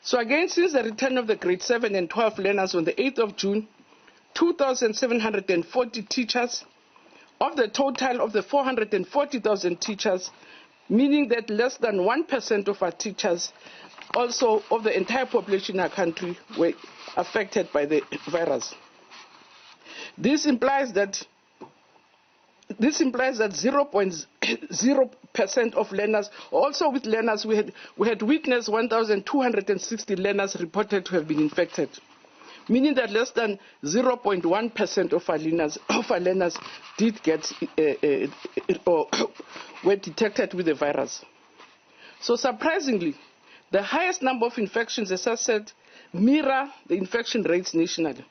So again, since the return of the grade 7 and 12 learners on the 8th of June, 2,740 teachers, of the total of the 440,000 teachers, meaning that less than 1% of our teachers, also of the entire population in our country, were affected by the virus. This implies that 0.0% of learners, also with learners, we had witnessed 1,260 learners reported to have been infected, meaning that less than 0.1% of our learners did get or were detected with the virus. So surprisingly, the highest number of infections, as I said, mirror the infection rates nationally.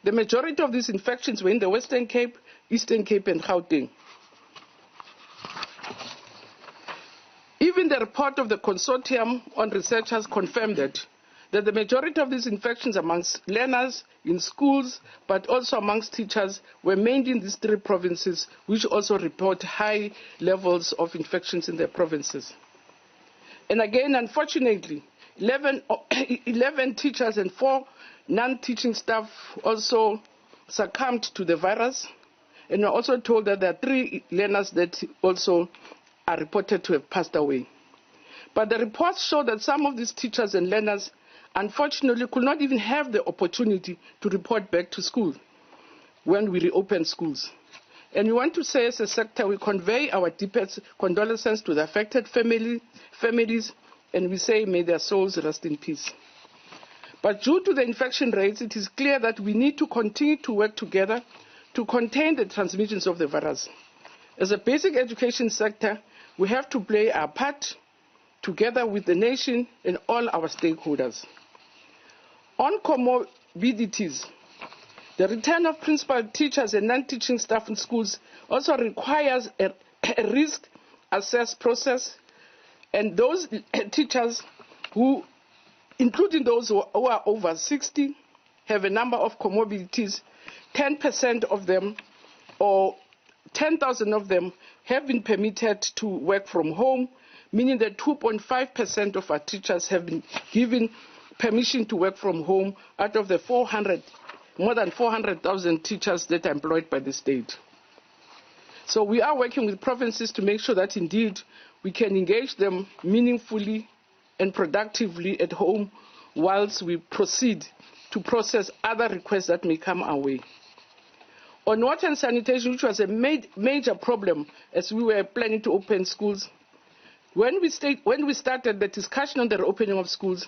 The majority of these infections were in the Western Cape, Eastern Cape, and Gauteng. Even the report of the consortium on researchers confirmed that the majority of these infections amongst learners in schools, but also amongst teachers, were mainly in these three provinces, which also report high levels of infections in their provinces. And again, unfortunately, 11 teachers and 4 non-teaching staff also succumbed to the virus, and we're also told that there are 3 learners that also are reported to have passed away. But the reports show that some of these teachers and learners unfortunately could not even have the opportunity to report back to school when we reopen schools. And we want to say, as a sector, we convey our deepest condolences to the affected families, and we say, may their souls rest in peace. But due to the infection rates, it is clear that we need to continue to work together to contain the transmissions of the virus. As a basic education sector, we have to play our part together with the nation and all our stakeholders. On comorbidities, the return of principal teachers and non-teaching staff in schools also requires a risk assessed process, and those teachers who, including those who are over 60, have a number of comorbidities. 10% of them, or 10,000 of them, have been permitted to work from home, meaning that 2.5% of our teachers have been given permission to work from home out of the more than 400,000 teachers that are employed by the state. So we are working with provinces to make sure that indeed we can engage them meaningfully and productively at home whilst we proceed to process other requests that may come our way. On water and sanitation, which was a major problem as we were planning to open schools, when we started the discussion on the reopening of schools,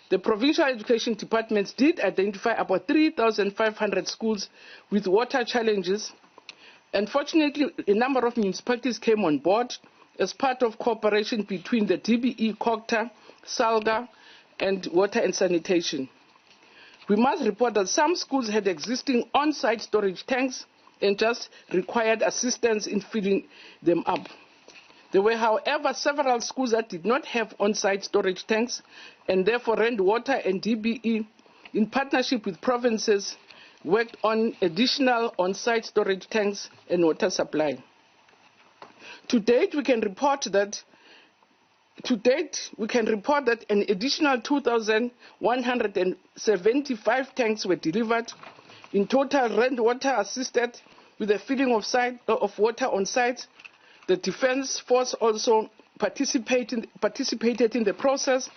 the provincial education departments did identify about 3,500 schools with water challenges. Unfortunately, a number of municipalities came on board as part of cooperation between the DBE, COGTA, SALGA, and water and sanitation. We must report that some schools had existing on-site storage tanks and just required assistance in filling them up. There were, however, several schools that did not have on-site storage tanks, and therefore Rand Water and DBE, in partnership with provinces, worked on additional on-site storage tanks and water supply. To date, we can report that an additional 2,175 tanks were delivered. In total, Rand Water assisted with the filling of water on site. The Defence Force also participated in the process.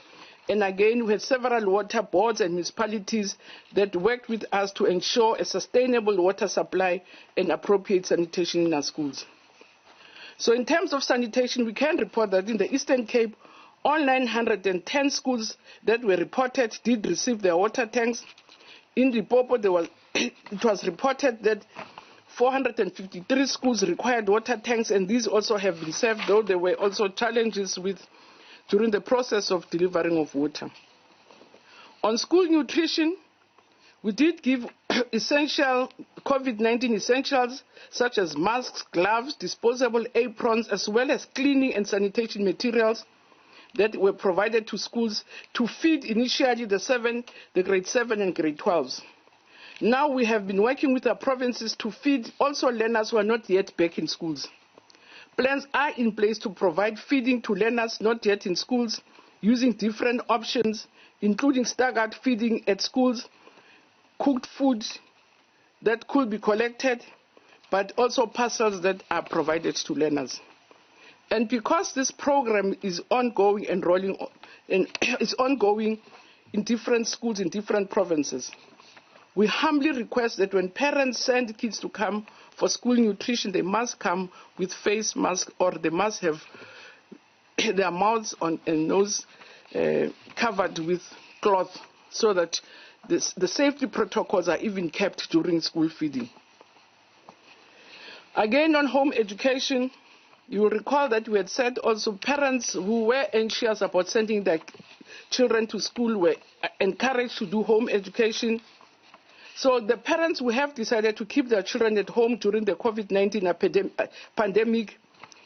And again, we had several water boards and municipalities that worked with us to ensure a sustainable water supply and appropriate sanitation in our schools. So in terms of sanitation, we can report that in the Eastern Cape, all 910 schools that were reported did receive their water tanks. In Limpopo, it was reported that 453 schools required water tanks, and these also have been served, though there were also challenges during the process of delivering of water. On school nutrition, we did give essential COVID-19 essentials such as masks, gloves, disposable aprons, as well as cleaning and sanitation materials that were provided to schools to feed initially the grade 7 and grade 12s. Now we have been working with our provinces to feed also learners who are not yet back in schools. Plans are in place to provide feeding to learners not yet in schools using different options, including staggered feeding at schools, cooked food that could be collected, but also parcels that are provided to learners. And because this program is ongoing and rolling, and is ongoing in different schools in different provinces, we humbly request that when parents send kids to come for school nutrition, they must come with face masks, or they must have their mouths and nose covered with cloth, so that the safety protocols are even kept during school feeding. Again, on home education, you will recall that we had said also parents who were anxious about sending their children to school were encouraged to do home education. So the parents who have decided to keep their children at home during the COVID-19 pandemic,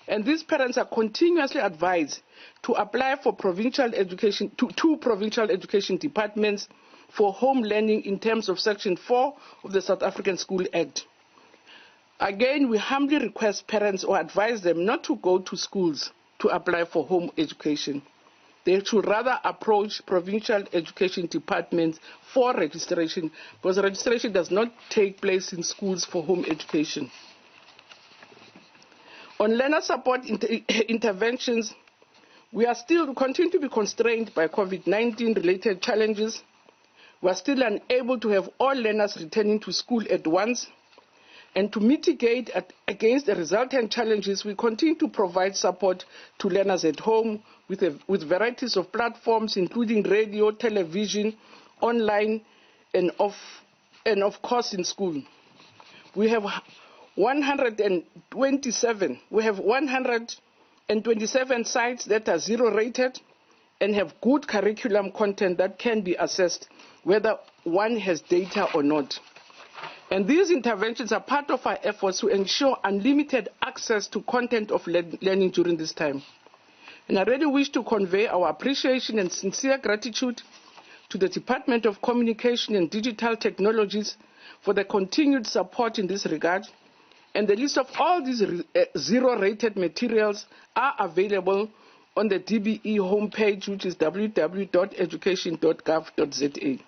and these parents are continuously advised to apply for provincial education, two provincial education departments for home learning in terms of Section 4 of the South African School Act. Again, we humbly request parents or advise them not to go to schools to apply for home education. They should rather approach provincial education departments for registration, because registration does not take place in schools for home education. On learner support interventions, we are still continue to be constrained by COVID-19 related challenges. We are still unable to have all learners returning to school at once. And to mitigate against the resultant challenges, we continue to provide support to learners at home with varieties of platforms, including radio, television, online, and of course in school. We have 127 sites that are zero rated and have good curriculum content that can be assessed whether one has data or not. And these interventions are part of our efforts to ensure unlimited access to content of learning during this time. And I really wish to convey our appreciation and sincere gratitude to the Department of Communication and Digital Technologies for the continued support in this regard. And the list of all these zero-rated materials are available on the DBE homepage, which is www.education.gov.za.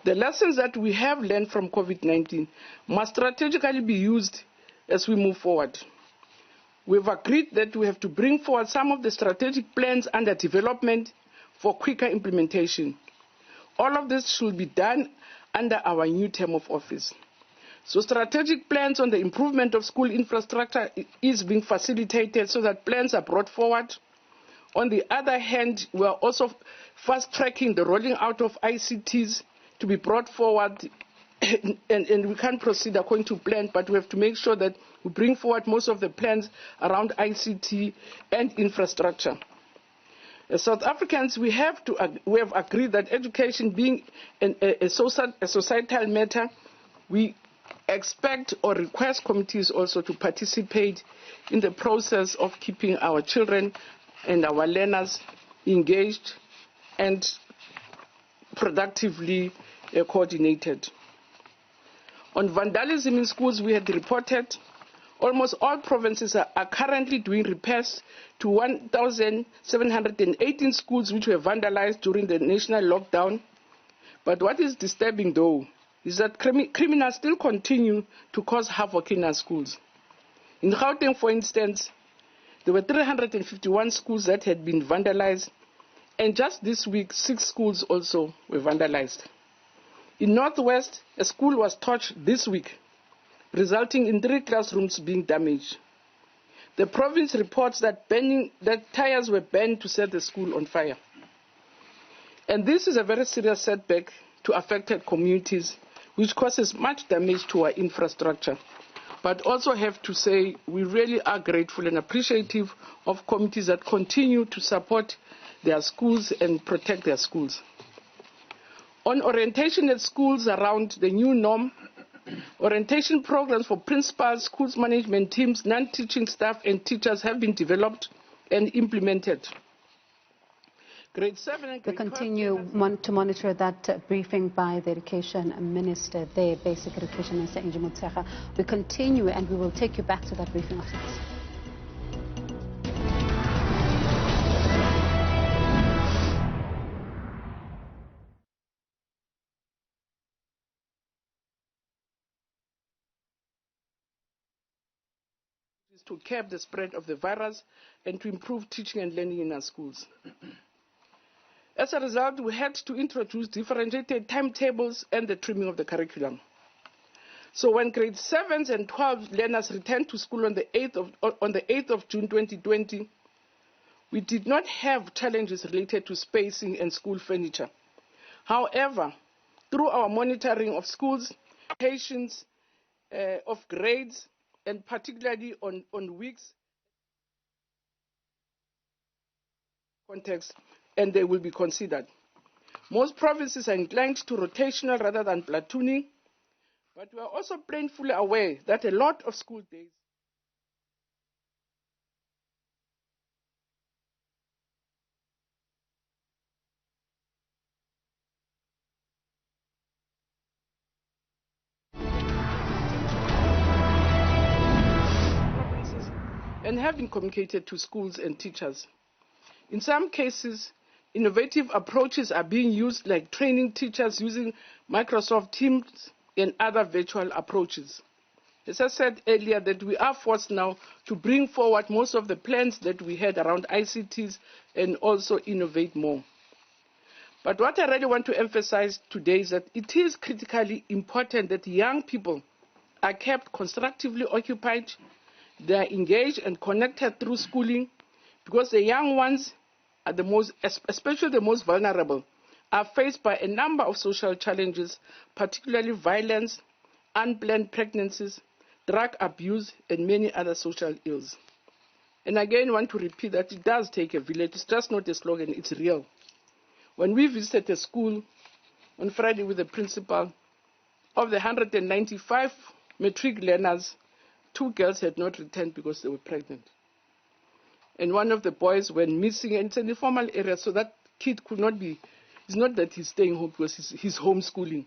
The lessons that we have learned from COVID-19 must strategically be used as we move forward. We've agreed that we have to bring forward some of the strategic plans under development for quicker implementation. All of this should be done under our new term of office. So strategic plans on the improvement of school infrastructure is being facilitated so that plans are brought forward. On the other hand, we are also fast-tracking the rolling out of ICTs to be brought forward, and we can't proceed according to plan, but we have to make sure that we bring forward most of the plans around ICT and infrastructure. As South Africans, we have agreed that education being a societal matter, we expect or request committees also to participate in the process of keeping our children and our learners engaged and productively coordinated. On vandalism in schools, we had reported almost all provinces are currently doing repairs to 1,718 schools which were vandalized during the national lockdown. But what is disturbing, though, is that criminals still continue to cause havoc in our schools. In Gauteng, for instance, there were 351 schools that had been vandalized, and just this week, 6 schools also were vandalized. In Northwest, a school was torched this week, resulting in 3 classrooms being damaged. The province reports that tires were burned to set the school on fire. And this is a very serious setback to affected communities, which causes much damage to our infrastructure. But also have to say, we really are grateful and appreciative of communities that continue to support their schools and protect their schools. On orientation at schools around the new norm, orientation programs for principals, schools management teams, non-teaching staff and teachers have been developed and implemented. Grade 7 and grade 12. We continue to monitor that briefing by the Education Minister, the Basic Education Minister, Angie Motshekga. We continue and we will take you back to that briefing after this. to curb the spread of the virus and to improve teaching and learning in our schools. As a result, we had to introduce differentiated timetables and the trimming of the curriculum. So when grade 7s and 12 learners returned to school on the 8th of June 2020, we did not have challenges related to spacing and school furniture. However, through our monitoring of schools, patients of grades, and particularly on weeks context, and they will be considered. Most provinces are inclined to rotational rather than platooning, but we are also painfully aware that a lot of school days and have been communicated to schools and teachers. In some cases, innovative approaches are being used, like training teachers using Microsoft Teams and other virtual approaches. As I said earlier, that we are forced now to bring forward most of the plans that we had around ICTs and also innovate more. But what I really want to emphasize today is that it is critically important that young people are kept constructively occupied, they are engaged and connected through schooling, because the young ones are the most, especially the most vulnerable, are faced by a number of social challenges, particularly violence, unplanned pregnancies, drug abuse, and many other social ills. And again, I want to repeat that it does take a village. It's just not a slogan, it's real. When we visited a school on Friday with the principal, of the 195 matric learners, 2 girls had not returned because they were pregnant. And one of the boys went missing, and it's an informal area, so that kid could not be, it's not that he's staying home because he's homeschooling.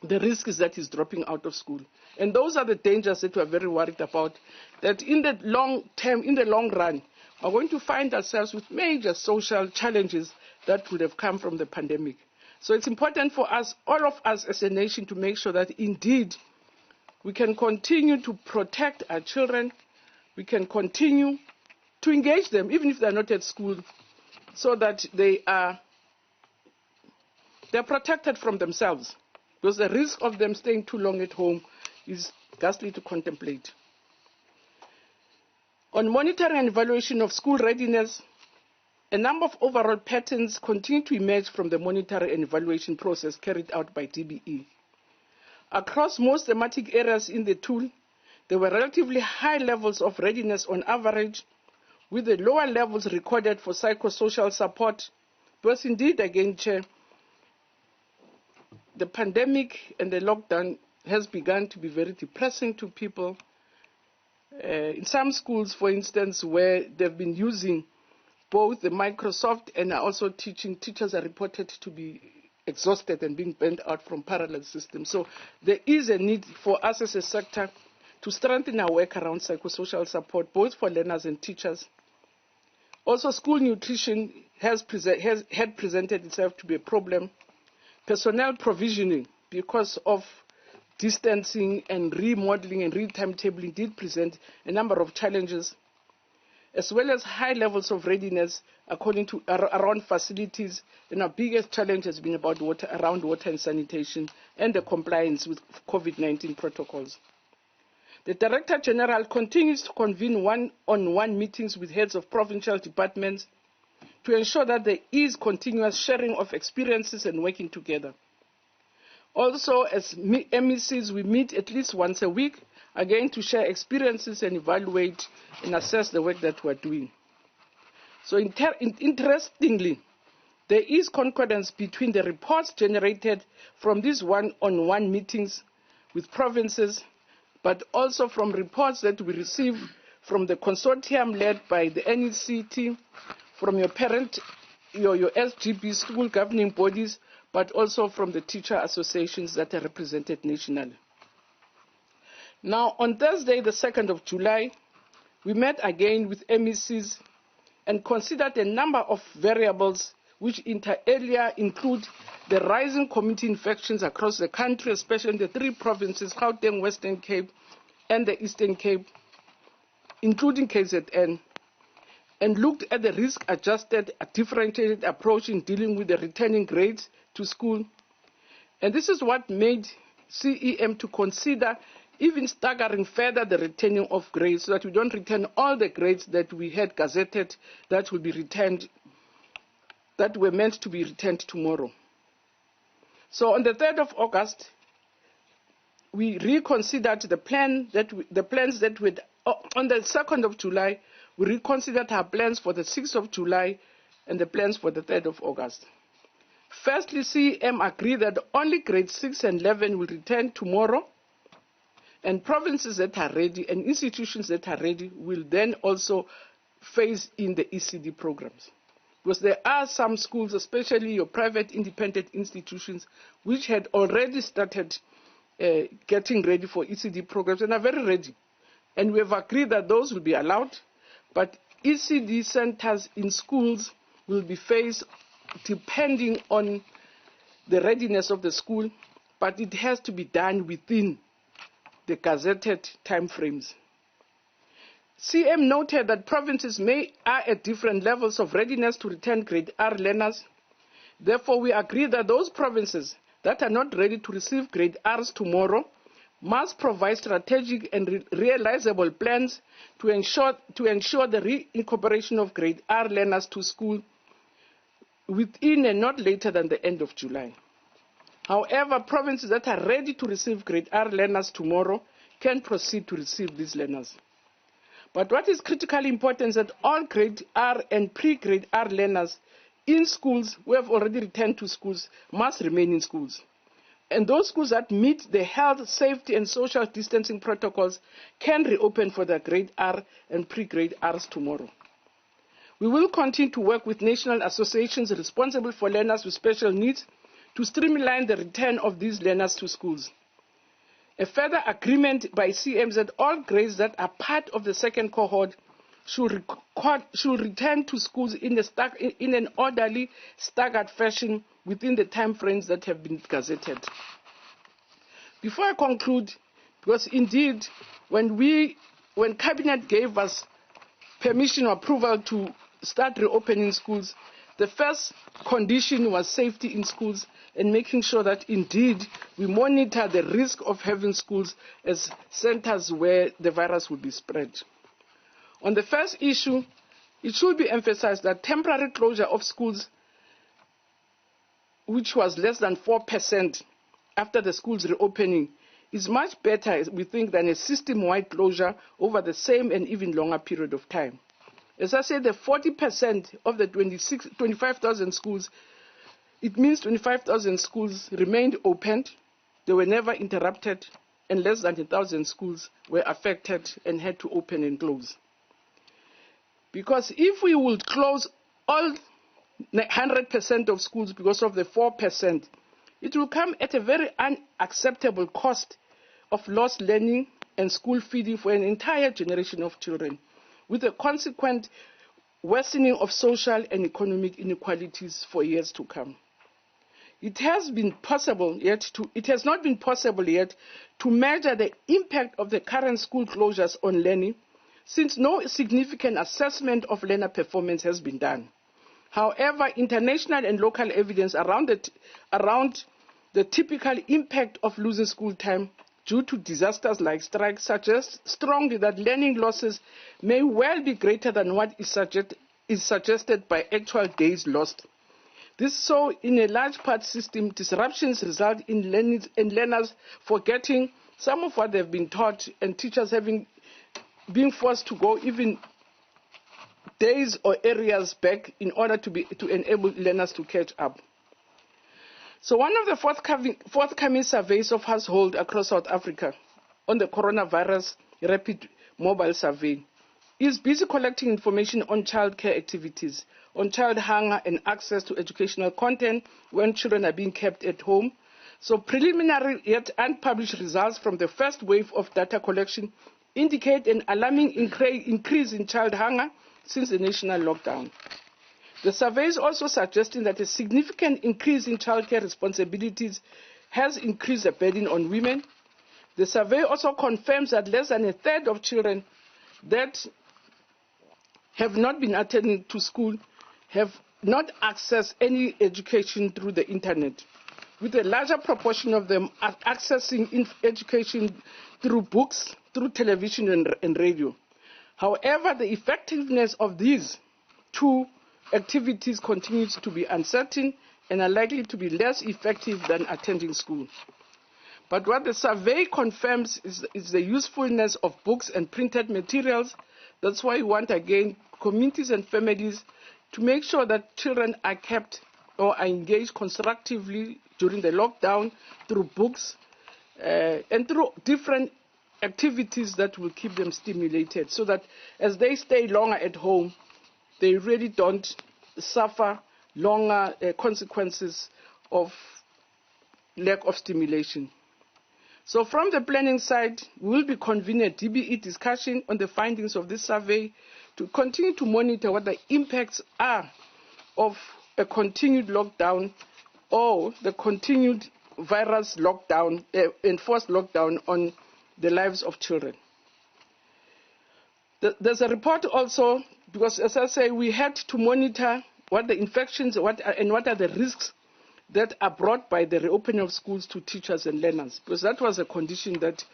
The risk is that he's dropping out of school. And those are the dangers that we're very worried about, that in the long term, in the long run, we're going to find ourselves with major social challenges that would have come from the pandemic. So it's important for us, all of us as a nation, to make sure that indeed we can continue to protect our children, we can continue to engage them, even if they're not at school, so that they're protected from themselves. Because the risk of them staying too long at home is ghastly to contemplate. On monitoring and evaluation of school readiness, a number of overall patterns continue to emerge from the monitoring and evaluation process carried out by DBE. Across most thematic areas in the tool, there were relatively high levels of readiness on average, with the lower levels recorded for psychosocial support. Because indeed, again, Chair, the pandemic and the lockdown has begun to be very depressing to people. In some schools, for instance, where they've been using both the Microsoft and are also teaching, teachers are reported to be exhausted and being burnt out from parallel systems. So there is a need for us as a sector to strengthen our work around psychosocial support, both for learners and teachers. Also, school nutrition had presented itself to be a problem. Personnel provisioning, because of distancing and remodeling and re-timetabling, did present a number of challenges, as well as high levels of readiness according to around facilities. And our biggest challenge has been about around water and sanitation and the compliance with COVID-19 protocols. The Director General continues to convene one-on-one meetings with heads of provincial departments to ensure that there is continuous sharing of experiences and working together. Also, as MECs, we meet at least once a week, again to share experiences and evaluate and assess the work that we're doing. So interestingly, there is concordance between the reports generated from these one-on-one meetings with provinces, but also from reports that we receive from the consortium led by the NECT, from your SGB school governing bodies, but also from the teacher associations that are represented nationally. Now, on Thursday, the 2nd of July, we met again with MECs and considered a number of variables which inter alia include the rising community infections across the country, especially in the 3 provinces, Gauteng, Western Cape, and the Eastern Cape. including KZN, and looked at the risk-adjusted, differentiated approach in dealing with the returning grades to school. And this is what made CEM to consider even staggering further the returning of grades so that we don't return all the grades that we had gazetted that will be returned, that were meant to be returned tomorrow. So on the 3rd of August, we reconsidered the plans that we, on the 2nd of July, we reconsidered our plans for the 6th of July and the plans for the 3rd of August. Firstly, CEM agreed that only grades 6 and 11 will return tomorrow, and provinces that are ready and institutions that are ready will then also phase in the ECD programs. Because there are some schools, especially your private independent institutions, which had already started getting ready for ECD programs and are very ready. And we have agreed that those will be allowed, but ECD centers in schools will be phased depending on the readiness of the school, but it has to be done within the gazetted timeframes. CM noted that provinces are at different levels of readiness to return grade R learners. Therefore, we agree that those provinces that are not ready to receive grade Rs tomorrow must provide strategic and realizable plans to ensure the reincorporation of grade R learners to school within and not later than the end of July. However, provinces that are ready to receive grade R learners tomorrow can proceed to receive these learners. But what is critically important is that all grade R and pre-grade R learners in schools who have already returned to schools must remain in schools. And those schools that meet the health, safety, and social distancing protocols can reopen for their grade R and pre-grade Rs tomorrow. We will continue to work with national associations responsible for learners with special needs to streamline the return of these learners to schools. A further agreement by CMs that all grades that are part of the second cohort should return to schools in an orderly, staggered fashion within the time frames that have been gazetted. Before I conclude, because indeed, when Cabinet gave us permission or approval to start reopening schools, the first condition was safety in schools and making sure that indeed we monitor the risk of having schools as centers where the virus will be spread. On the first issue, it should be emphasized that temporary closure of schools, which was less than 4% after the schools reopening, is much better, we think, than a system-wide closure over the same and even longer period of time. As I said, the 40% of the 25,000 schools, it means 25,000 schools remained open, they were never interrupted, and less than 1,000 schools were affected and had to open and close. Because if we would close all 100% of schools because of the 4%, it will come at a very unacceptable cost of lost learning and school feeding for an entire generation of children, with a consequent worsening of social and economic inequalities for years to come. It has not been possible yet to measure the impact of the current school closures on learning, since no significant assessment of learner performance has been done. However, international and local evidence around the typical impact of losing school time due to disasters like strikes suggests strongly that learning losses may well be greater than what is suggested by actual days lost. This so, in a large part, system disruptions result in learners forgetting some of what they've been taught, and teachers being forced to go even days or areas back in order to enable learners to catch up. So one of the forthcoming surveys of households across South Africa on the coronavirus rapid mobile survey is busy collecting information on childcare activities, on child hunger and access to educational content when children are being kept at home. So preliminary yet unpublished results from the first wave of data collection indicate an alarming increase in child hunger since the national lockdown. The survey is also suggesting that a significant increase in childcare responsibilities has increased the burden on women. The survey also confirms that less than a third of children that have not been attending to school have not accessed any education through the internet, with a larger proportion of them accessing education through books, through television and radio. However, the effectiveness of these two activities continues to be uncertain and are likely to be less effective than attending school. But what the survey confirms is the usefulness of books and printed materials. That's why we want, again, communities and families to make sure that children are kept or are engaged constructively during the lockdown through books and through different activities that will keep them stimulated, so that as they stay longer at home, they really don't suffer longer consequences of lack of stimulation. So from the planning side, we will be convening a DBE discussion on the findings of this survey to continue to monitor what the impacts are of a continued lockdown or the continued virus lockdown, enforced lockdown on the lives of children. There's a report also, because as I say, we had to monitor what the infections and what are the risks that are brought by the reopening of schools to teachers and learners, because that was a condition that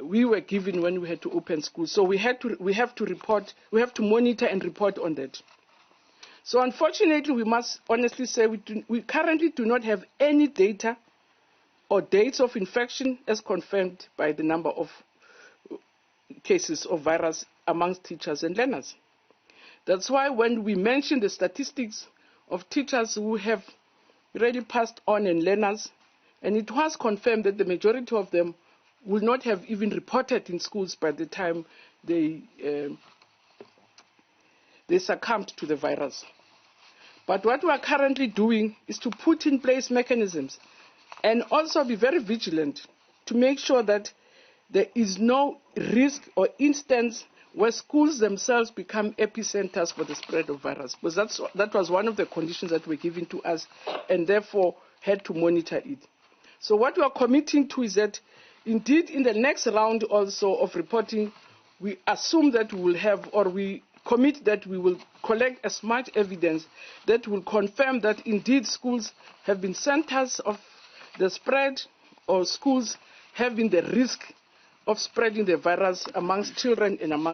we were given when we had to open schools. So we have to monitor and report on that. So unfortunately, we must honestly say we currently do not have any data or dates of infection as confirmed by the number of cases of virus amongst teachers and learners. That's why when we mention the statistics of teachers who have already passed on and learners, and it was confirmed that the majority of them will not have even reported in schools by the time they succumbed to the virus. But what we are currently doing is to put in place mechanisms and also be very vigilant to make sure that there is no risk or instance where schools themselves become epicenters for the spread of virus, because that was one of the conditions that were given to us, and therefore had to monitor it. So what we are committing to is that indeed in the next round also of reporting, we assume that we will have, or we commit that we will collect as much evidence that will confirm that indeed schools have been centers of the spread, or schools have been the risk of spreading the virus amongst children and among